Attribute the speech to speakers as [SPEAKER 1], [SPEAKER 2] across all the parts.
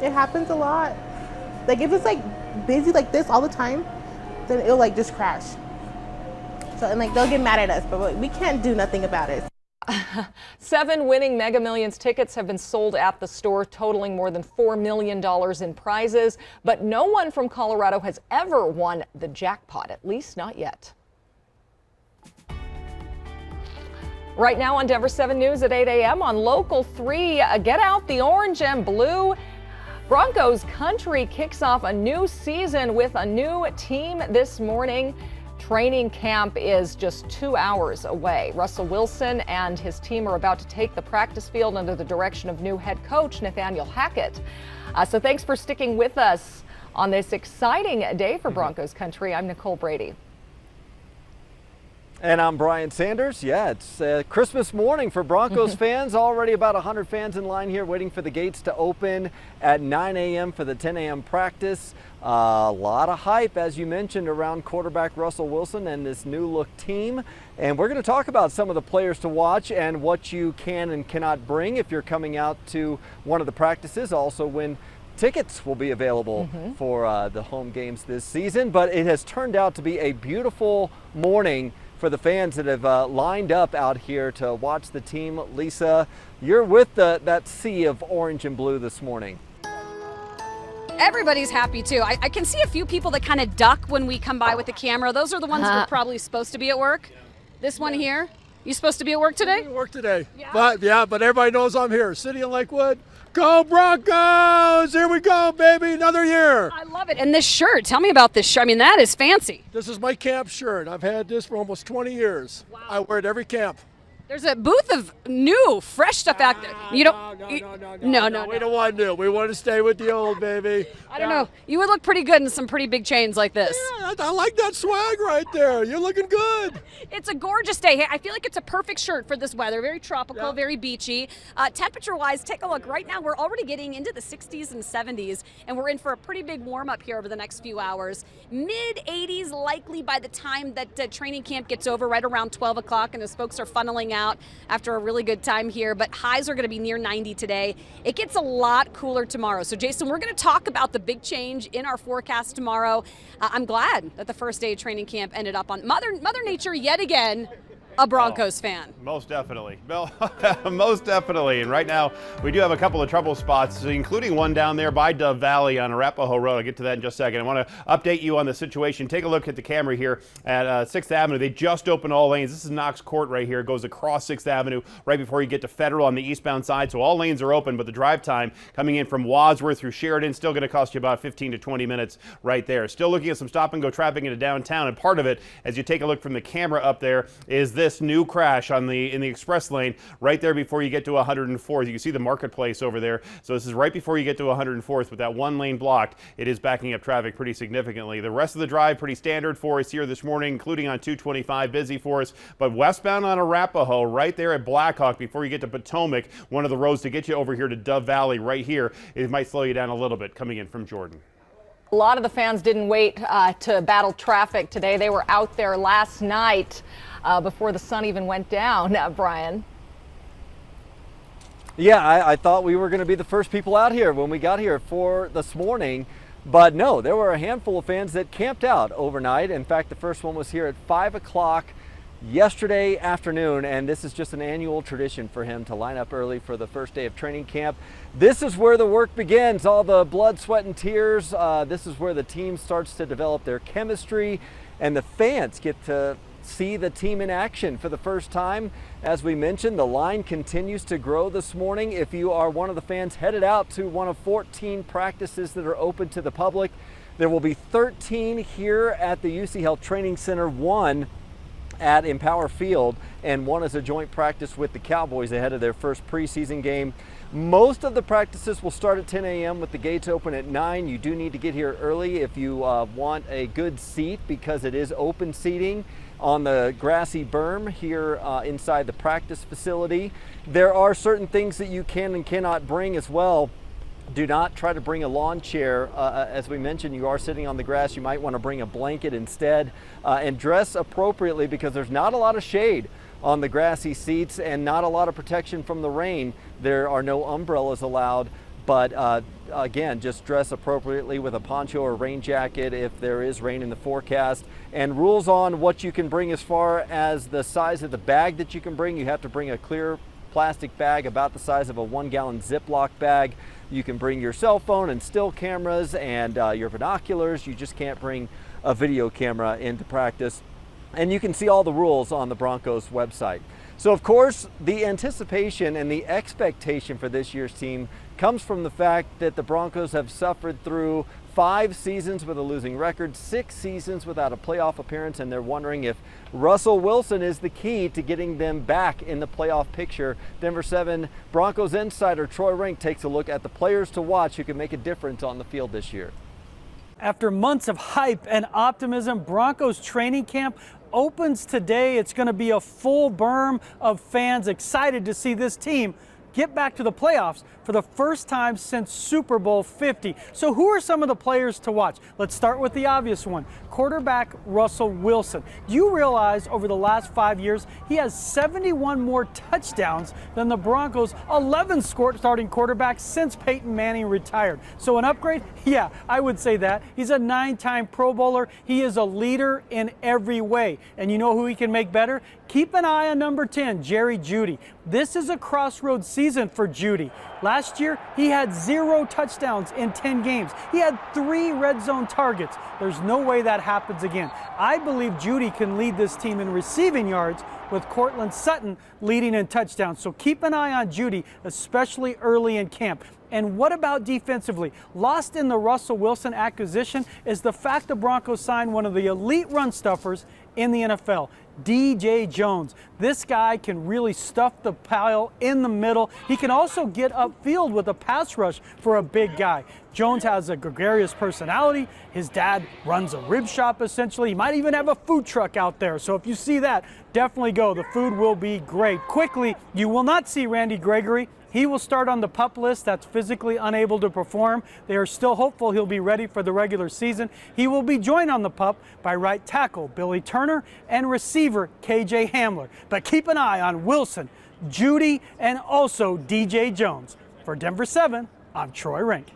[SPEAKER 1] It happens a lot. Like if it's like busy like this all the time, then it'll like just crash. So and like they'll get mad at us, but we can't do nothing about it.
[SPEAKER 2] 7 winning Mega Millions tickets have been sold at the store, totaling more than $4 million in prizes. But no one from Colorado has ever won the jackpot, at least not yet. Right now on Denver 7 News at 8 a.m. on Local 3, get out the orange and blue. Broncos country kicks off a new season with a new team this morning. Training camp is just 2 hours away. Russell Wilson and his team are about to take the practice field under the direction of new head coach Nathaniel Hackett. So thanks for sticking with us on this exciting day for Broncos country. I'm Nicole Brady.
[SPEAKER 3] And I'm Brian Sanders. Yeah, it's Christmas morning for Broncos fans. Already about 100 fans in line here waiting for the gates to open at 9 a.m. for the 10 a.m. practice. A lot of hype, as you mentioned, around quarterback Russell Wilson and this new look team. And we're going to talk about some of the players to watch and what you can and cannot bring if you're coming out to one of the practices. Also, when tickets will be available for the home games this season. But it has turned out to be a beautiful morning for the fans that have lined up out here to watch the team. Lisa, you're with that sea of orange and blue this morning.
[SPEAKER 4] Everybody's happy too. I can see a few people that kind of duck when we come by with the camera. Those are the ones that are probably supposed to be at work. This one here, you supposed to be at work today?
[SPEAKER 5] Work today.
[SPEAKER 4] Yeah.
[SPEAKER 5] But everybody knows I'm here. City of Lakewood. Go Broncos! Here we go, baby. Another year.
[SPEAKER 4] I love it. And this shirt, tell me about this shirt. I mean, that is fancy.
[SPEAKER 5] This is my camp shirt. I've had this for almost 20 years.
[SPEAKER 4] Wow.
[SPEAKER 5] I wear it every camp.
[SPEAKER 4] There's a booth of new, fresh stuff out there. You don't.
[SPEAKER 5] No. We don't want new. We want to stay with the old, baby.
[SPEAKER 4] I don't know. You would look pretty good in some pretty big chains like this.
[SPEAKER 5] Yeah, I like that swag right there. You're looking good.
[SPEAKER 4] It's a gorgeous day. Hey, I feel like it's a perfect shirt for this weather. Very tropical, very beachy. Temperature-wise, take a look. Right now, we're already getting into the 60s and 70s, and we're in for a pretty big warm-up here over the next few hours. Mid-80s likely by the time that training camp gets over, right around 12 o'clock, and as folks are funneling out after a really good time here. But highs are going to be near 90 today. It gets a lot cooler tomorrow. So, Jason, we're going to talk about the big change in our forecast tomorrow. I'm glad that the first day of training camp ended up on Mother Nature yet again. A Broncos fan.
[SPEAKER 6] Most definitely. Well, most definitely. And right now, we do have a couple of trouble spots, including one down there by Dove Valley on Arapahoe Road. I'll get to that in just a second. I want to update you on the situation. Take a look at the camera here at 6th Avenue. They just opened all lanes. This is Knox Court right here. It goes across 6th Avenue right before you get to Federal on the eastbound side. So all lanes are open, but the drive time coming in from Wadsworth through Sheridan still going to cost you about 15 to 20 minutes right there. Still looking at some stop-and-go traffic into downtown, and part of it, as you take a look from the camera up there, is this new crash in the express lane right there before you get to 104th. You can see the marketplace over there. So this is right before you get to 104th with that one lane blocked. It is backing up traffic pretty significantly. The rest of the drive pretty standard for us here this morning, including on 225, busy for us. But westbound on Arapahoe, right there at Blackhawk before you get to Potomac, one of the roads to get you over here to Dove Valley right here, it might slow you down a little bit coming in from Jordan.
[SPEAKER 2] A lot of the fans didn't wait to battle traffic today. They were out there last night before the sun even went down, Brian.
[SPEAKER 3] Yeah, I thought we were going to be the first people out here when we got here for this morning. But no, there were a handful of fans that camped out overnight. In fact, the first one was here at 5 o'clock yesterday afternoon, and this is just an annual tradition for him to line up early for the first day of training camp. This is where the work begins, all the blood, sweat, and tears. This is where the team starts to develop their chemistry, and the fans get to see the team in action for the first time. As we mentioned, the line continues to grow this morning. If you are one of the fans headed out to one of 14 practices that are open to the public, there will be 13 here at the UC Health Training Center, 1 at Empower Field, and 1 is a joint practice with the Cowboys ahead of their first preseason game. Most of the practices will start at 10 a.m. with the gates open at 9. You do need to get here early if you want a good seat, because it is open seating on the grassy berm here inside the practice facility. There are certain things that you can and cannot bring as well. Do not try to bring a lawn chair. As we mentioned, you are sitting on the grass. You might want to bring a blanket instead, and dress appropriately, because there's not a lot of shade on the grassy seats and not a lot of protection from the rain. There are no umbrellas allowed, but again, just dress appropriately with a poncho or rain jacket if there is rain in the forecast. And rules on what you can bring as far as the size of the bag that you can bring. You have to bring a clear plastic bag about the size of a 1-gallon Ziploc bag. You can bring your cell phone and still cameras and your binoculars. You just can't bring a video camera into practice. And you can see all the rules on the Broncos website. So of course, the anticipation and the expectation for this year's team comes from the fact that the Broncos have suffered through 5 seasons with a losing record, 6 seasons without a playoff appearance, and they're wondering if Russell Wilson is the key to getting them back in the playoff picture. Denver 7 Broncos insider Troy Rink takes a look at the players to watch who can make a difference on the field this year.
[SPEAKER 7] After months of hype and optimism, Broncos training camp opens today. It's going to be a full berm of fans excited to see this team get back to the playoffs for the first time since Super Bowl 50. So who are some of the players to watch? Let's start with the obvious one, quarterback Russell Wilson. Do you realize over the last 5 years, he has 71 more touchdowns than the Broncos' 11 starting quarterbacks since Peyton Manning retired? So an upgrade? Yeah, I would say that. He's a 9-time Pro Bowler. He is a leader in every way. And you know who he can make better? Keep an eye on number 10, Jerry Jeudy. This is a crossroads season for Jeudy. Last year, he had 0 touchdowns in 10 games. He had 3 red zone targets. There's no way that happens again. I believe Jeudy can lead this team in receiving yards with Cortland Sutton leading in touchdowns. So keep an eye on Jeudy, especially early in camp. And what about defensively? Lost in the Russell Wilson acquisition is the fact the Broncos signed one of the elite run stuffers in the NFL, DJ Jones. This guy can really stuff the pile in the middle. He can also get upfield with a pass rush for a big guy. Jones has a gregarious personality. His dad runs a rib shop essentially. He might even have a food truck out there. So if you see that, definitely go. The food will be great. Quickly, you will not see Randy Gregory. He will start on the PUP list. That's physically unable to perform. They are still hopeful he'll be ready for the regular season. He will be joined on the PUP by right tackle Billy Turner and receiver KJ Hamler. But keep an eye on Wilson, Jeudy, and also DJ Jones. For Denver 7, I'm Troy Rink.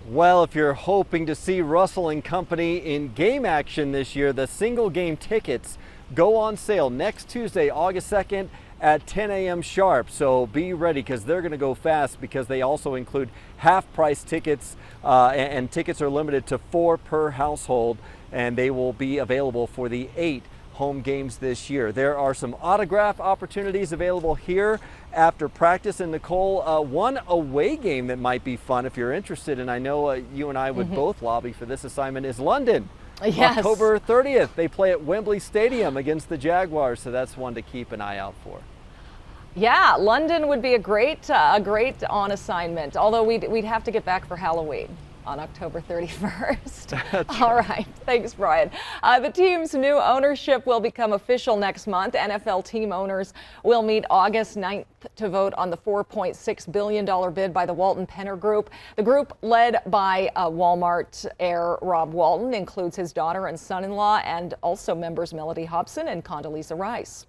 [SPEAKER 3] Well, if you're hoping to see Russell and company in game action this year, the single game tickets go on sale next Tuesday, August 2nd at 10 a.m. sharp. So be ready because they're going to go fast because they also include half-price tickets and tickets are limited to 4 per household, and they will be available for the 8 home games this year. There are some autograph opportunities available here after practice. And Nicole, one away game that might be fun if you're interested, and I know you and I would both lobby for this assignment, is London.
[SPEAKER 2] Yes.
[SPEAKER 3] October 30th, they play at Wembley Stadium against the Jaguars, so that's one to keep an eye out for.
[SPEAKER 2] Yeah, London would be a great on assignment, although we'd have to get back for Halloween on October 31st. All right. Thanks, Brian. The team's new ownership will become official next month. NFL team owners will meet August 9th to vote on the $4.6 billion bid by the Walton Penner Group. The group, led by Walmart heir Rob Walton, includes his daughter and son-in-law and also members Melody Hobson and Condoleezza Rice.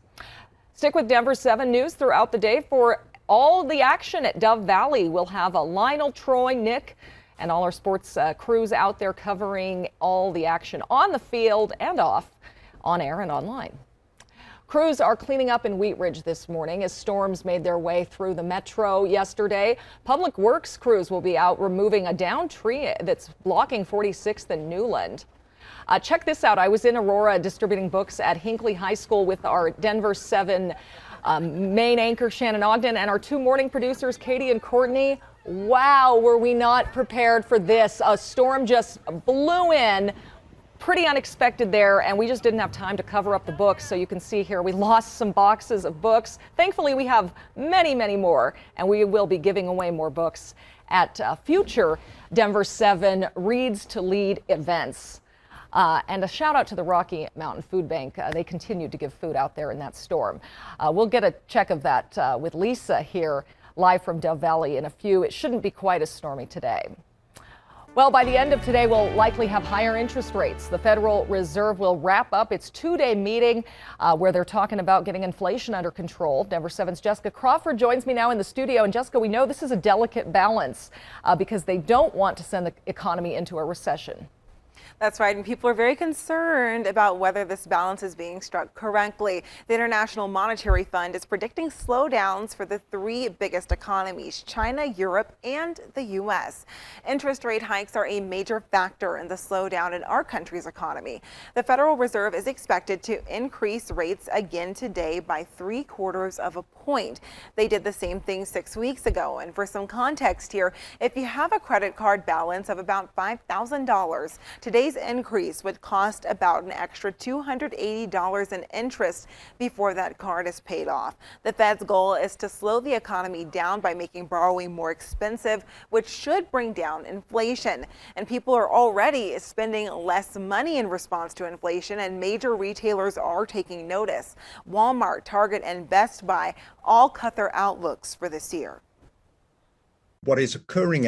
[SPEAKER 2] Stick with Denver 7 News throughout the day for all the action at Dove Valley. We'll have a Lionel, Troy, Nick, and all our sports crews out there covering all the action on the field and off, on air and online. Crews are cleaning up in Wheat Ridge this morning as storms made their way through the metro yesterday. Public Works crews will be out removing a downed tree that's blocking 46th and Newland. Check this out. I was in Aurora distributing books at Hinckley High School with our Denver 7 main anchor Shannon Ogden and our 2 morning producers Katie and Courtney. Wow, were we not prepared for this? A storm just blew in, pretty unexpected there, and we just didn't have time to cover up the books. So you can see here we lost some boxes of books. Thankfully, we have many, many more, and we will be giving away more books at future Denver 7 Reads to Lead events. And a shout out to the Rocky Mountain Food Bank. They continued to give food out there in that storm. We'll get a check of that with Lisa here live from Dove Valley in a few. It shouldn't be quite as stormy today. Well, by the end of today, we'll likely have higher interest rates. The Federal Reserve will wrap up its two-day meeting where they're talking about getting inflation under control. Denver 7's Jessica Crawford joins me now in the studio. And Jessica, we know this is a delicate balance because they don't want to send the economy into a recession.
[SPEAKER 8] That's right, and people are very concerned about whether this balance is being struck correctly. The International Monetary Fund is predicting slowdowns for the three biggest economies, China, Europe, and the U.S. Interest rate hikes are a major factor in the slowdown in our country's economy. The Federal Reserve is expected to increase rates again today by 3/4 of a point. They did the same thing 6 weeks ago, and for some context here, if you have a credit card balance of about $5,000, today's increase would cost about an extra $280 in interest before that card is paid off. The Fed's goal is to slow the economy down by making borrowing more expensive, which should bring down inflation. And people are already spending less money in response to inflation, and major retailers are taking notice. Walmart, Target, and Best Buy all cut their outlooks for this year.
[SPEAKER 9] What is occurring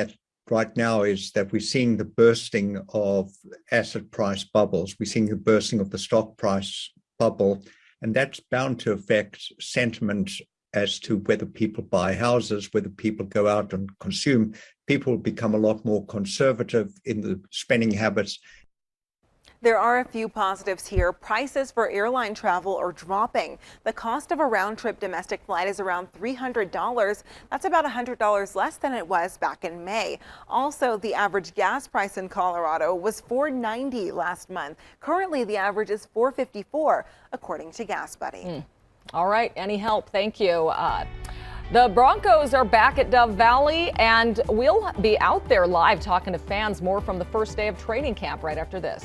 [SPEAKER 9] right now is that we're seeing the bursting of asset price bubbles. We're seeing the bursting of the stock price bubble, and that's bound to affect sentiment as to whether people buy houses, whether people go out and consume. People become a lot more conservative in the spending habits.
[SPEAKER 8] There are a few positives here. Prices for airline travel are dropping. The cost of a round-trip domestic flight is around $300. That's about $100 less than it was back in May. Also, the average gas price in Colorado was $4.90 last month. Currently, the average is $4.54, according to Gas Buddy.
[SPEAKER 2] All right, any help? Thank you. The Broncos are back at Dove Valley, and we'll be out there live talking to fans more from the first day of training camp right after this.